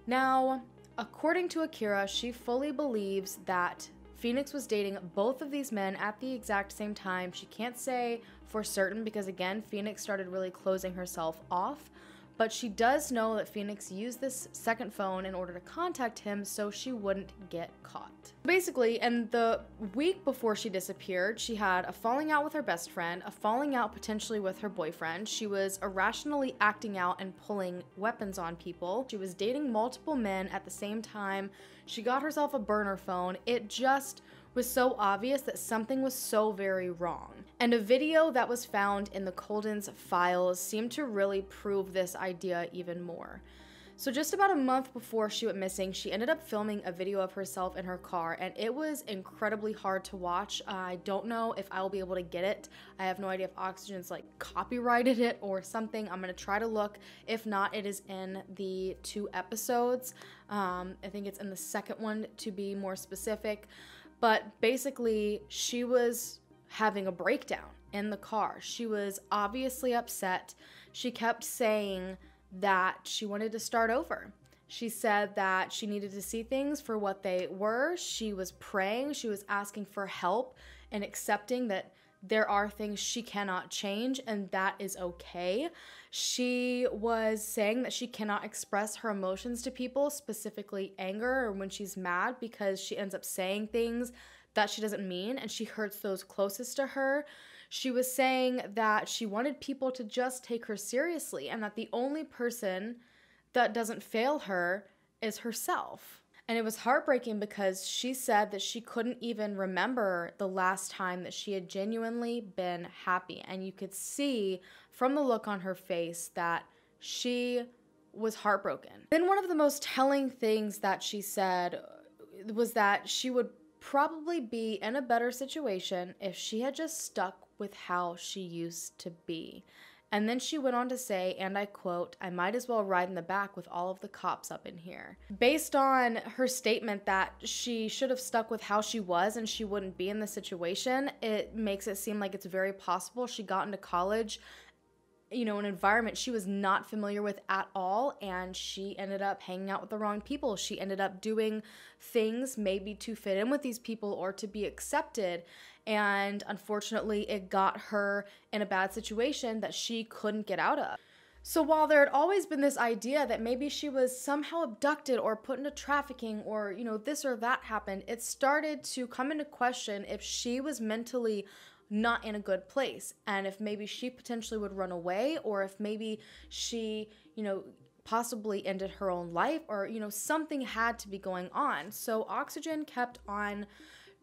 Now, according to Akira, she fully believes that Phoenix was dating both of these men at the exact same time. She can't say for certain because, again, Phoenix started really closing herself off. But she does know that Phoenix used this second phone in order to contact him so she wouldn't get caught. Basically, in the week before she disappeared, she had a falling out with her best friend, a falling out potentially with her boyfriend. She was irrationally acting out and pulling weapons on people. She was dating multiple men at the same time. She got herself a burner phone. It just was so obvious that something was so very wrong. And a video that was found in the Coldon's files seemed to really prove this idea even more. So just about a month before she went missing, she ended up filming a video of herself in her car, and it was incredibly hard to watch. I don't know if I will be able to get it. I have no idea if Oxygen's like copyrighted it or something. I'm gonna try to look. If not, it is in the 2 episodes. I think it's in the second one to be more specific. But basically, she was having a breakdown in the car. She was obviously upset. She kept saying that she wanted to start over. She said that she needed to see things for what they were. She was praying. She was asking for help and accepting that there are things she cannot change and that is okay. She was saying that she cannot express her emotions to people, specifically anger or when she's mad, because she ends up saying things that she doesn't mean and she hurts those closest to her. She was saying that she wanted people to just take her seriously and that the only person that doesn't fail her is herself. And it was heartbreaking because she said that she couldn't even remember the last time that she had genuinely been happy. And you could see from the look on her face that she was heartbroken. Then one of the most telling things that she said was that she would probably be in a better situation if she had just stuck with how she used to be. And then she went on to say, and I quote, "I might as well ride in the back with all of the cops up in here." Based on her statement that she should have stuck with how she was and she wouldn't be in the situation, it makes it seem like it's very possible she got into college, an environment she was not familiar with at all, and she ended up hanging out with the wrong people. She ended up doing things maybe to fit in with these people or to be accepted. And unfortunately, it got her in a bad situation that she couldn't get out of. So while there had always been this idea that maybe she was somehow abducted or put into trafficking or, this or that happened, it started to come into question if she was mentally not in a good place and if maybe she potentially would run away or if maybe she, possibly ended her own life or, something had to be going on. So Oxygen kept on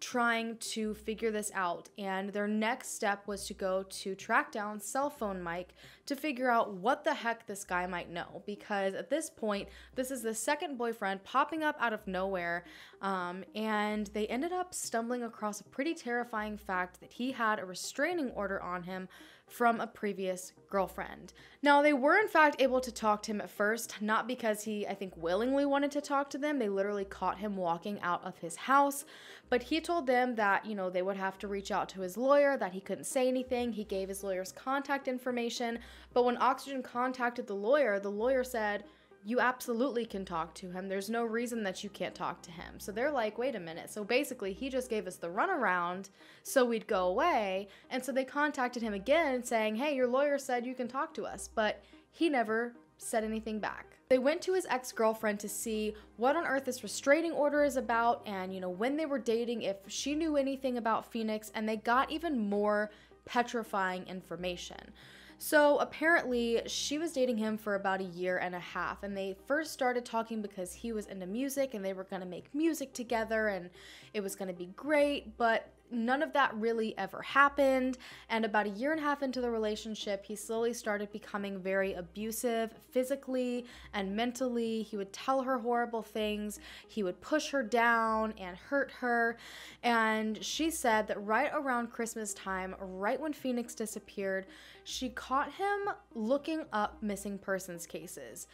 trying to figure this out, and their next step was to go to track down cell phone Mike to figure out what the heck this guy might know, because at this point, this is the second boyfriend popping up out of nowhere, and they ended up stumbling across a pretty terrifying fact that he had a restraining order on him from a previous girlfriend. Now, they were in fact able to talk to him at first, not because he, I think, willingly wanted to talk to them. They literally caught him walking out of his house, but he told them that, you know, they would have to reach out to his lawyer, that he couldn't say anything. He gave his lawyer's contact information, but when Oxygen contacted the lawyer said, you absolutely can talk to him. There's no reason that you can't talk to him. So they're like, wait a minute. So basically, he just gave us the runaround so we'd go away. And so they contacted him again saying, hey, your lawyer said you can talk to us. But he never said anything back. They went to his ex-girlfriend to see what on earth this restraining order is about and, you know, when they were dating, if she knew anything about Phoenix, and they got even more petrifying information. So apparently she was dating him for about a year and a half, and they first started talking because he was into music and they were going to make music together and it was going to be great, but none of that really ever happened. And about a year and a half into the relationship, he slowly started becoming very abusive physically and mentally. He would tell her horrible things. He would push her down and hurt her. And she said that right around Christmas time, right when Phoenix disappeared, she caught him looking up missing persons cases,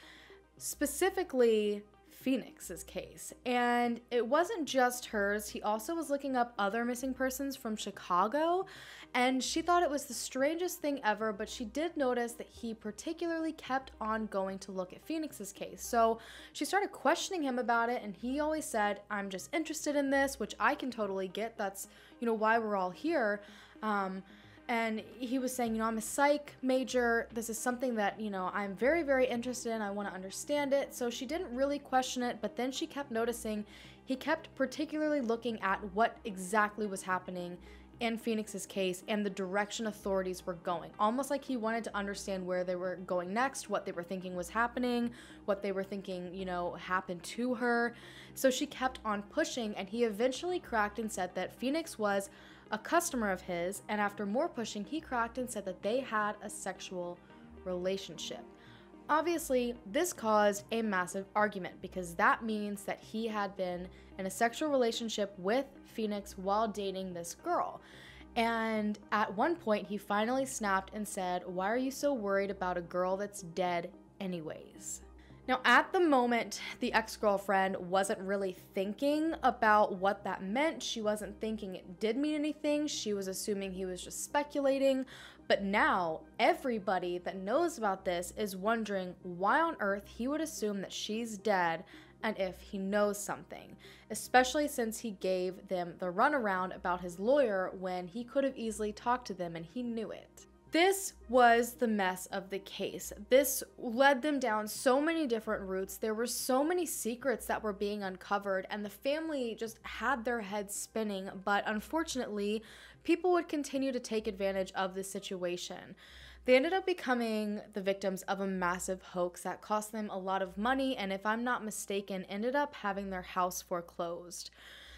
specifically Phoenix's case. And it wasn't just hers. He also was looking up other missing persons from Chicago, and she thought it was the strangest thing ever, but she did notice that he particularly kept on going to look at Phoenix's case. So she started questioning him about it, and he always said, I'm just interested in this, which I can totally get. That's, you know, why we're all here. And he was saying, you know, I'm a psych major. This is something that, you know, I'm very, very interested in. I want to understand it. So she didn't really question it, but then she kept noticing he kept particularly looking at what exactly was happening in Phoenix's case and the direction authorities were going. Almost like he wanted to understand where they were going next, what they were thinking was happening, what they were thinking, you know, happened to her. So she kept on pushing, and he eventually cracked and said that Phoenix was a customer of his, and after more pushing, he cracked and said that they had a sexual relationship. Obviously, this caused a massive argument because that means that he had been in a sexual relationship with Phoenix while dating this girl. And at one point, he finally snapped and said, "Why are you so worried about a girl that's dead anyways?" Now, at the moment, the ex-girlfriend wasn't really thinking about what that meant. She wasn't thinking it did mean anything. She was assuming he was just speculating. But now, everybody that knows about this is wondering why on earth he would assume that she's dead and if he knows something, especially since he gave them the runaround about his lawyer when he could have easily talked to them and he knew it. This was the mess of the case. This led them down so many different routes. There were so many secrets that were being uncovered, and the family just had their heads spinning, but unfortunately, people would continue to take advantage of the situation. They ended up becoming the victims of a massive hoax that cost them a lot of money, and if I'm not mistaken, ended up having their house foreclosed.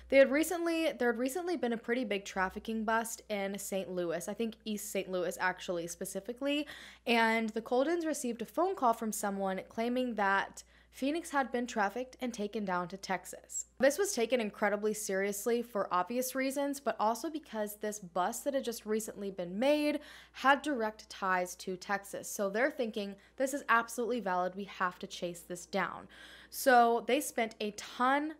There had recently been a pretty big trafficking bust in St. Louis, I think East St. Louis actually specifically, and the Coldons received a phone call from someone claiming that Phoenix had been trafficked and taken down to Texas. This was taken incredibly seriously for obvious reasons, but also because this bust that had just recently been made had direct ties to Texas. So they're thinking, this is absolutely valid, we have to chase this down. So they spent a ton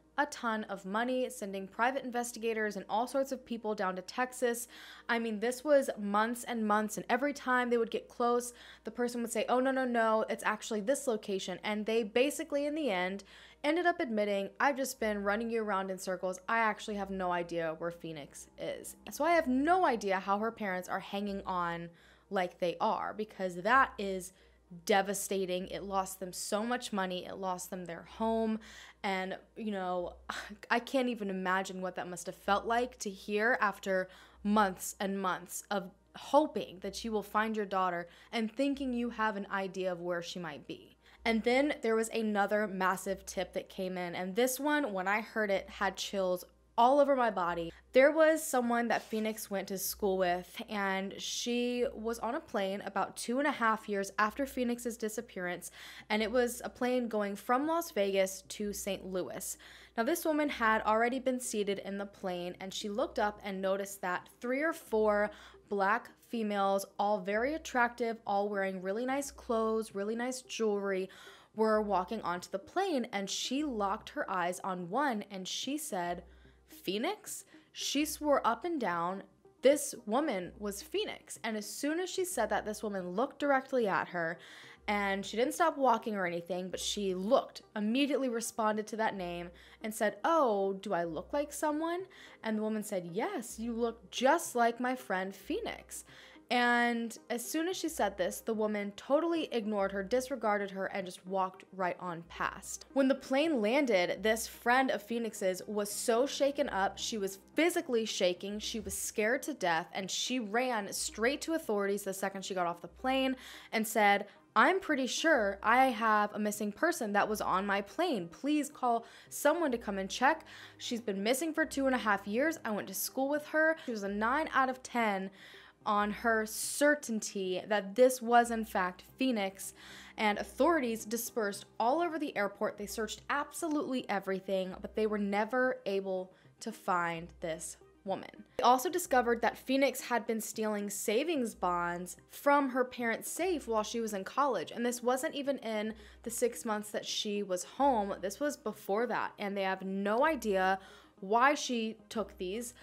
of money sending private investigators and all sorts of people down to Texas. I mean, this was months and months, and every time they would get close, the person would say, oh, no, it's actually this location. And they basically, in the end, ended up admitting, I've just been running you around in circles. I actually have no idea where Phoenix is. So I have no idea how her parents are hanging on like they are, because that is devastating. It lost them so much money. It lost them their home. And, you know, I can't even imagine what that must have felt like to hear after months and months of hoping that you will find your daughter and thinking you have an idea of where she might be. And then there was another massive tip that came in. And this one, when I heard it, had chills all over my body. There was someone that Phoenix went to school with, and she was on a plane about 2.5 years after Phoenix's disappearance, and it was a plane going from Las Vegas to St. Louis. Now, this woman had already been seated in the plane, and she looked up and noticed that 3 or 4 Black females, all very attractive, all wearing really nice clothes, really nice jewelry, were walking onto the plane, and she locked her eyes on one and she said, "Phoenix?" She swore up and down this woman was Phoenix. And as soon as she said that, this woman looked directly at her, and she didn't stop walking or anything, but she looked, immediately responded to that name and said, "Oh, do I look like someone?" And the woman said, "Yes, you look just like my friend Phoenix." And as soon as she said this, the woman totally ignored her, disregarded her, and just walked right on past. When the plane landed, this friend of Phoenix's was so shaken up, she was physically shaking, she was scared to death, and she ran straight to authorities the second she got off the plane and said, "I'm pretty sure I have a missing person that was on my plane. Please call someone to come and check. She's been missing for 2.5 years. I went to school with her." She was a 9 out of 10 on her certainty that this was in fact Phoenix, and authorities dispersed all over the airport. They searched absolutely everything, but they were never able to find this woman. They also discovered that Phoenix had been stealing savings bonds from her parents' safe while she was in college, and this wasn't even in the 6 months that she was home. This was before that, and they have no idea why she took these.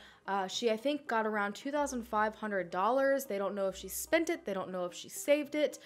She, I think, got around $2,500. They don't know if she spent it. They don't know if she saved it.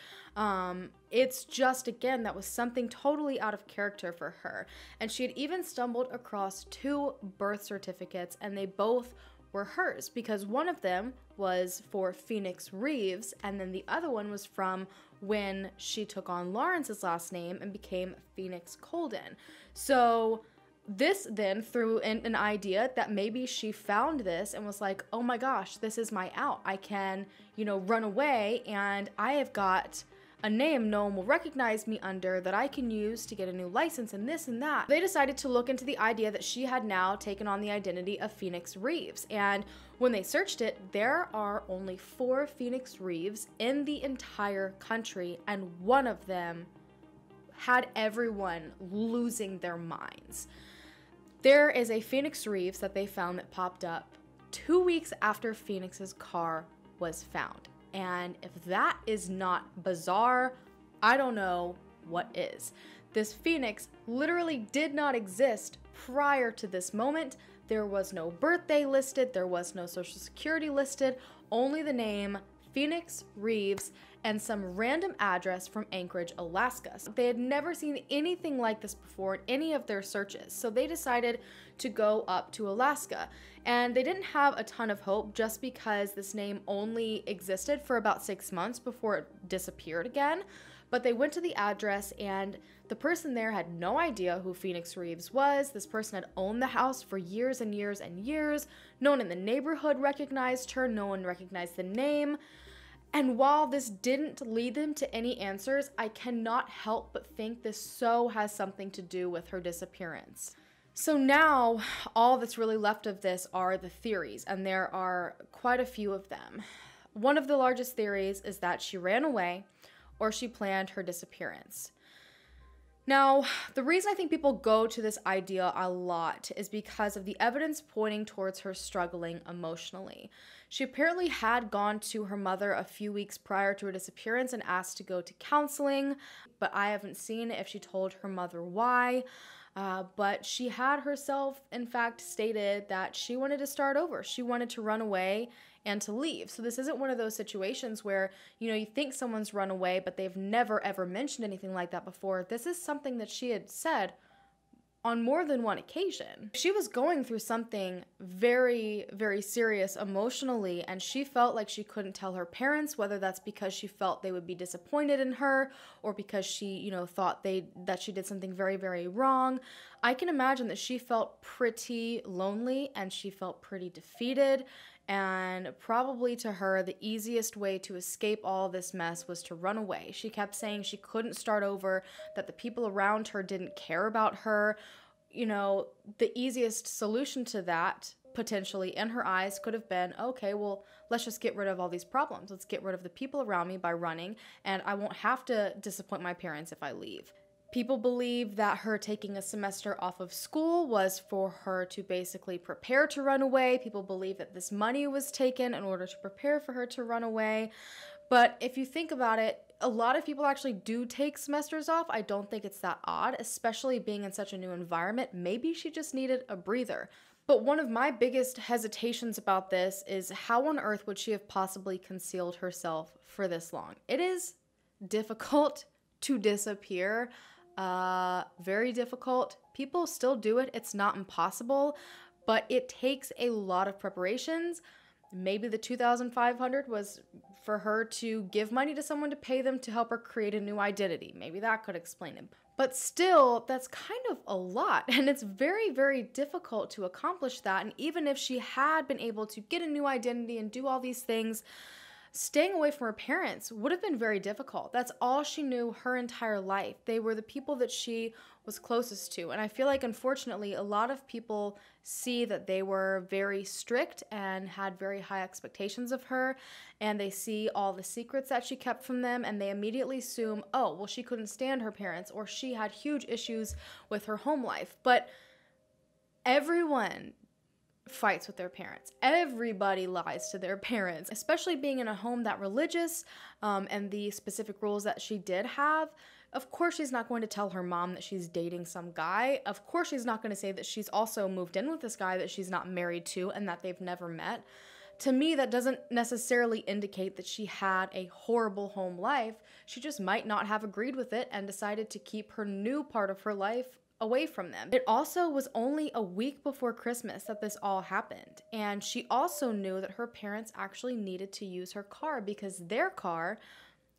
It's just, again, that was something totally out of character for her. And she had even stumbled across 2 birth certificates, and they both were hers, because one of them was for Phoenix Reeves, and then the other one was from when she took on Lawrence's last name and became Phoenix Coldon. So this then threw in an idea that maybe she found this and was like, "Oh my gosh, this is my out. I can, run away, and I have got a name no one will recognize me under that I can use to get a new license and this and that." They decided to look into the idea that she had now taken on the identity of Phoenix Reeves. And when they searched it, there are only 4 Phoenix Reeves in the entire country, and one of them had everyone losing their minds. There is a Phoenix Reeves that they found that popped up 2 weeks after Phoenix's car was found. And if that is not bizarre, I don't know what is. This Phoenix literally did not exist prior to this moment. There was no birthday listed, there was no social security listed, only the name Phoenix Reeves and some random address from Anchorage, Alaska. So they had never seen anything like this before in any of their searches, so they decided to go up to Alaska. And they didn't have a ton of hope, just because this name only existed for about 6 months before it disappeared again. But they went to the address, and the person there had no idea who Phoenix Reeves was. This person had owned the house for years and years and years. No one in the neighborhood recognized her. No one recognized the name. And while this didn't lead them to any answers, I cannot help but think this so has something to do with her disappearance. So now, all that's really left of this are the theories, and there are quite a few of them. One of the largest theories is that she ran away or she planned her disappearance. Now, the reason I think people go to this idea a lot is because of the evidence pointing towards her struggling emotionally. She apparently had gone to her mother a few weeks prior to her disappearance and asked to go to counseling, but I haven't seen if she told her mother why. But she had herself, in fact, stated that she wanted to start over. She wanted to run away and to leave. So this isn't one of those situations where, you think someone's run away, but they've never ever mentioned anything like that before. This is something that she had said on more than one occasion. She was going through something very, very serious emotionally, and she felt like she couldn't tell her parents, whether that's because she felt they would be disappointed in her or because she, thought that she did something very, very wrong. I can imagine that she felt pretty lonely and she felt pretty defeated, and probably to her, the easiest way to escape all this mess was to run away. She kept saying she couldn't start over, that the people around her didn't care about her. you know, the easiest solution to that, potentially in her eyes, could have been, okay, well, let's just get rid of all these problems. Let's get rid of the people around me by running, and I won't have to disappoint my parents if I leave. People believe that her taking a semester off of school was for her to basically prepare to run away. People believe that this money was taken in order to prepare for her to run away. But if you think about it, a lot of people actually do take semesters off. I don't think it's that odd, especially being in such a new environment. Maybe she just needed a breather. But one of my biggest hesitations about this is how on earth would she have possibly concealed herself for this long? It is difficult to disappear. Very difficult. People still do it. It's not impossible, but it takes a lot of preparations. Maybe the $2,500 was for her to give money to someone to pay them to help her create a new identity. Maybe that could explain it. But still, that's kind of a lot, and it's very, very difficult to accomplish that. And even if she had been able to get a new identity and do all these things, staying away from her parents would have been very difficult. That's all she knew her entire life. They were the people that she was closest to. And I feel like, unfortunately, a lot of people see that they were very strict and had very high expectations of her, and they see all the secrets that she kept from them, and they immediately assume, oh, well, she couldn't stand her parents, or she had huge issues with her home life. But everyone fights with their parents. Everybody lies to their parents, especially being in a home that religious, and the specific rules that she did have. Of course, she's not going to tell her mom that she's dating some guy. Of course, she's not going to say that she's also moved in with this guy that she's not married to and that they've never met. To me, that doesn't necessarily indicate that she had a horrible home life. She just might not have agreed with it and decided to keep her new part of her life away from them. It also was only a week before Christmas that this all happened, and she also knew that her parents actually needed to use her car because their car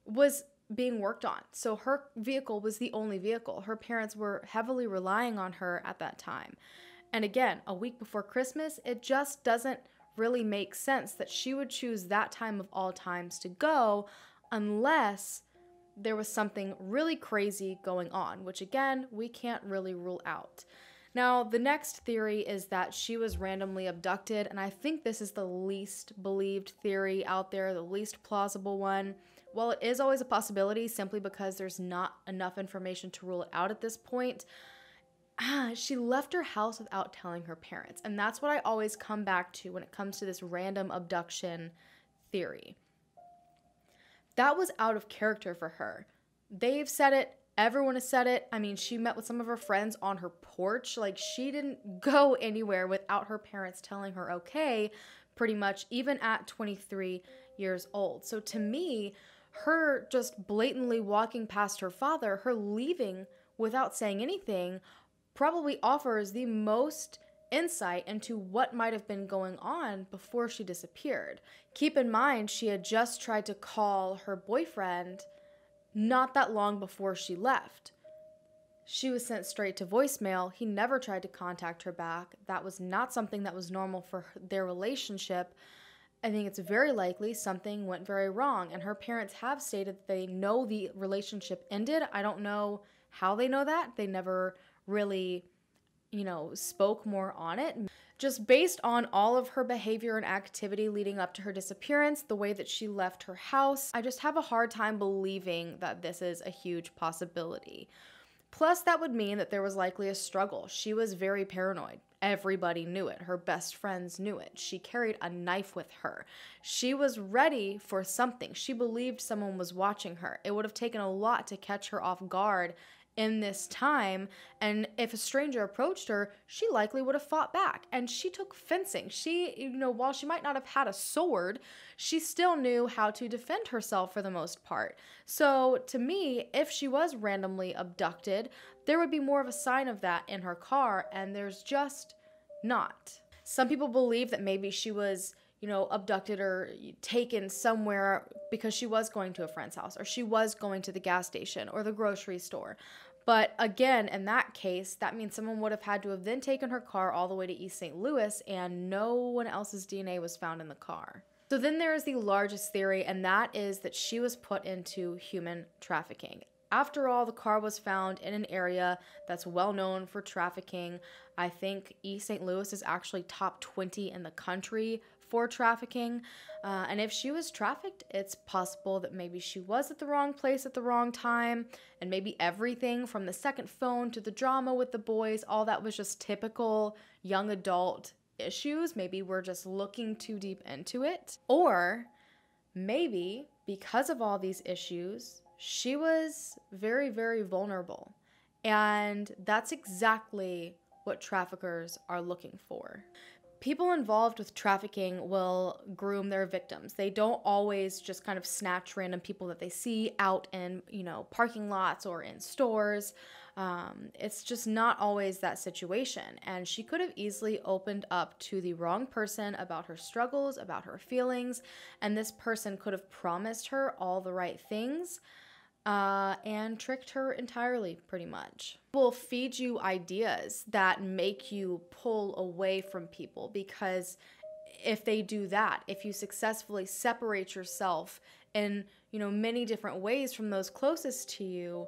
was being worked on. So her vehicle was the only vehicle. Her parents were heavily relying on her at that time. And again, a week before Christmas, it just doesn't really make sense that she would choose that time of all times to go unless there was something really crazy going on, which again, we can't really rule out. Now, the next theory is that she was randomly abducted, and I think this is the least believed theory out there, the least plausible one. While it is always a possibility simply because there's not enough information to rule it out at this point, she left her house without telling her parents, and that's what I always come back to when it comes to this random abduction theory. That was out of character for her. They've said it. Everyone has said it. I mean, she met with some of her friends on her porch. Like, she didn't go anywhere without her parents telling her okay, pretty much, even at 23 years old. So to me, her just blatantly walking past her father, her leaving without saying anything, probably offers the most insight into what might have been going on before she disappeared. Keep in mind, she had just tried to call her boyfriend not that long before she left. She was sent straight to voicemail. He never tried to contact her back. That was not something that was normal for their relationship. I think it's very likely something went very wrong, and her parents have stated that they know the relationship ended. I don't know how they know that. They never really, spoke more on it. Just based on all of her behavior and activity leading up to her disappearance, the way that she left her house, I just have a hard time believing that this is a huge possibility. Plus, that would mean that there was likely a struggle. She was very paranoid. Everybody knew it. Her best friends knew it. She carried a knife with her. She was ready for something. She believed someone was watching her. It would have taken a lot to catch her off guard in this time, and if a stranger approached her, she likely would have fought back. And she took fencing. She, while she might not have had a sword, she still knew how to defend herself for the most part. So to me, if she was randomly abducted, there would be more of a sign of that in her car, and there's just not. Some people believe that maybe she was abducted or taken somewhere because she was going to a friend's house, or she was going to the gas station or the grocery store. But again, in that case, that means someone would have had to have then taken her car all the way to East St. Louis, and no one else's DNA was found in the car. So then there is the largest theory, and that is that she was put into human trafficking. After all, the car was found in an area that's well known for trafficking. I think East St. Louis is actually top 20 in the country for trafficking. And if she was trafficked, it's possible that maybe she was at the wrong place at the wrong time, and maybe everything from the second phone to the drama with the boys, all that was just typical young adult issues. Maybe we're just looking too deep into it. Or maybe because of all these issues, she was very, very vulnerable. And that's exactly what traffickers are looking for. People involved with trafficking will groom their victims. They don't always just kind of snatch random people that they see out in, parking lots or in stores. It's just not always that situation. And she could have easily opened up to the wrong person about her struggles, about her feelings, and this person could have promised her all the right things, and tricked her entirely, pretty much. Will feed you ideas that make you pull away from people, because if they do that, if you successfully separate yourself in, many different ways from those closest to you,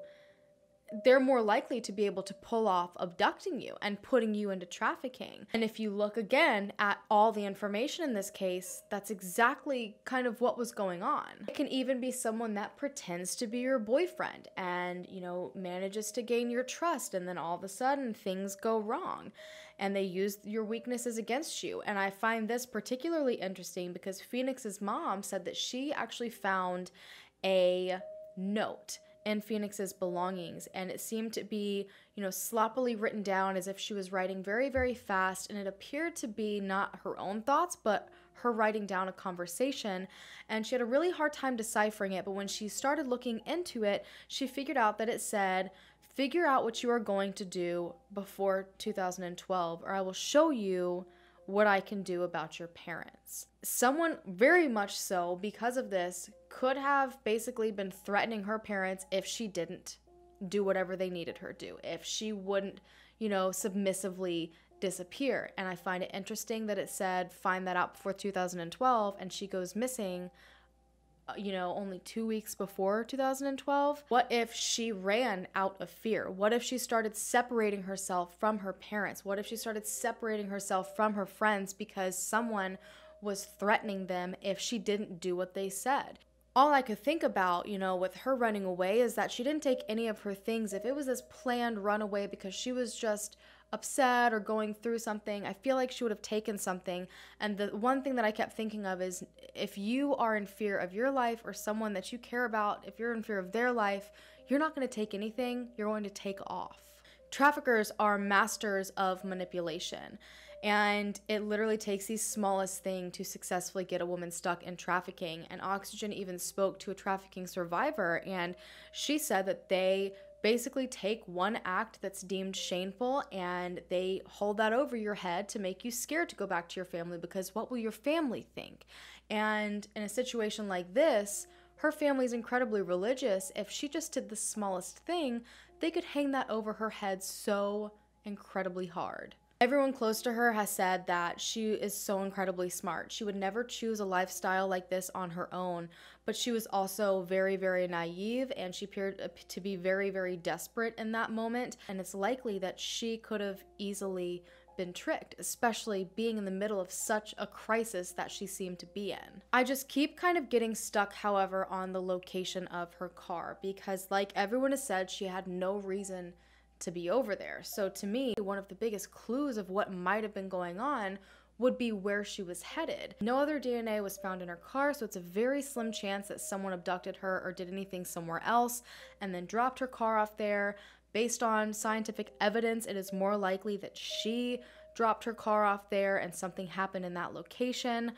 they're more likely to be able to pull off abducting you and putting you into trafficking. And if you look again at all the information in this case, that's exactly kind of what was going on. It can even be someone that pretends to be your boyfriend and, manages to gain your trust, and then all of a sudden things go wrong and they use your weaknesses against you. And I find this particularly interesting because Phoenix's mom said that she actually found a note in Phoenix's belongings, and it seemed to be, sloppily written down as if she was writing very, very fast, and it appeared to be not her own thoughts, but her writing down a conversation, and she had a really hard time deciphering it. But when she started looking into it, she figured out that it said, "Figure out what you are going to do before 2012, or I will show you what I can do about your parents." Someone very much so, because of this, could have basically been threatening her parents if she didn't do whatever they needed her to do, if she wouldn't, submissively disappear. And I find it interesting that it said, find that out before 2012, and she goes missing, only 2 weeks before 2012. What if she ran out of fear? What if she started separating herself from her parents? What if she started separating herself from her friends because someone was threatening them if she didn't do what they said? All I could think about, with her running away is that she didn't take any of her things. If it was this planned runaway because she was just upset or going through something, I feel like she would have taken something. And the one thing that I kept thinking of is, if you are in fear of your life or someone that you care about, if you're in fear of their life, you're not going to take anything, you're going to take off. Traffickers are masters of manipulation. And it literally takes the smallest thing to successfully get a woman stuck in trafficking. And Oxygen even spoke to a trafficking survivor, and she said that they basically take one act that's deemed shameful and they hold that over your head to make you scared to go back to your family, because what will your family think? And in a situation like this, her family's incredibly religious. If she just did the smallest thing, they could hang that over her head so incredibly hard. Everyone close to her has said that she is so incredibly smart. She would never choose a lifestyle like this on her own, but she was also very, very naive, and she appeared to be very, very desperate in that moment. And it's likely that she could have easily been tricked, especially being in the middle of such a crisis that she seemed to be in. I just keep kind of getting stuck, however, on the location of her car, because like everyone has said, she had no reason to be over there. So to me, one of the biggest clues of what might have been going on would be where she was headed. No other DNA was found in her car, so it's a very slim chance that someone abducted her or did anything somewhere else and then dropped her car off there. Based on scientific evidence, it is more likely that she dropped her car off there and something happened in that location.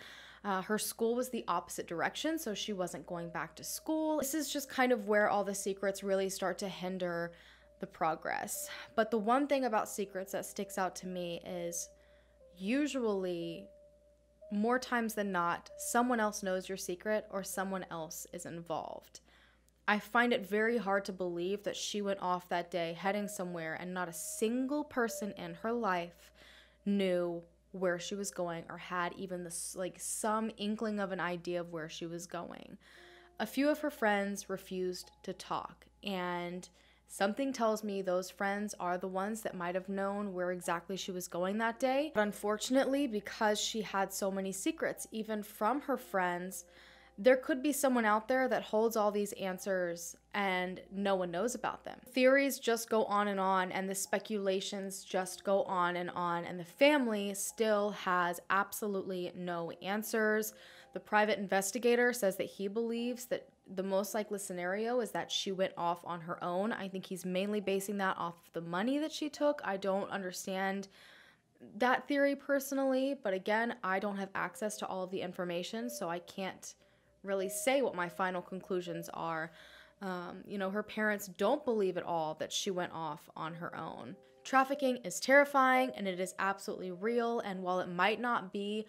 Her school was the opposite direction, so she wasn't going back to school. This is just kind of where all the secrets really start to hinder the progress. But the one thing about secrets that sticks out to me is usually, more times than not, someone else knows your secret or someone else is involved. I find it very hard to believe that she went off that day heading somewhere and not a single person in her life knew where she was going or had even some inkling of an idea of where she was going. A few of her friends refused to talk, and something tells me those friends are the ones that might have known where exactly she was going that day. But unfortunately, because she had so many secrets, even from her friends, there could be someone out there that holds all these answers and no one knows about them. Theories just go on, and the speculations just go on, and the family still has absolutely no answers. The private investigator says that he believes that the most likely scenario is that she went off on her own. I think he's mainly basing that off of the money that she took. I don't understand that theory personally, but again, I don't have access to all of the information, so I can't really say what my final conclusions are. Her parents don't believe at all that she went off on her own. Trafficking is terrifying and it is absolutely real, and while it might not be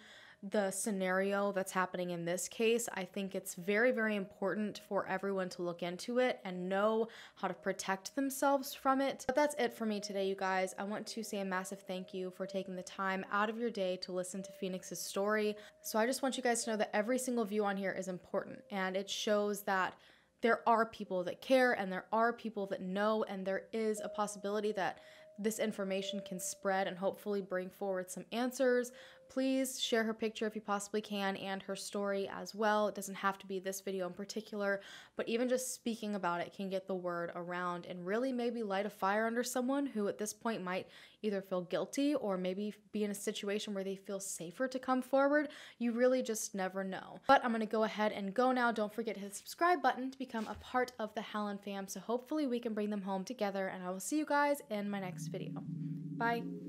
the scenario that's happening in this case, I think it's very, very important for everyone to look into it and know how to protect themselves from it. But that's it for me today, you guys. I want to say a massive thank you for taking the time out of your day to listen to Phoenix's story. So I just want you guys to know that every single view on here is important, and it shows that there are people that care and there are people that know, and there is a possibility that this information can spread and hopefully bring forward some answers. Please share her picture if you possibly can, and her story as well. It doesn't have to be this video in particular, but even just speaking about it can get the word around and really maybe light a fire under someone who at this point might either feel guilty or maybe be in a situation where they feel safer to come forward. You really just never know. But I'm gonna go ahead and go now. Don't forget to hit the subscribe button to become a part of the Hallan fam, so hopefully we can bring them home together, and I will see you guys in my next video. Bye.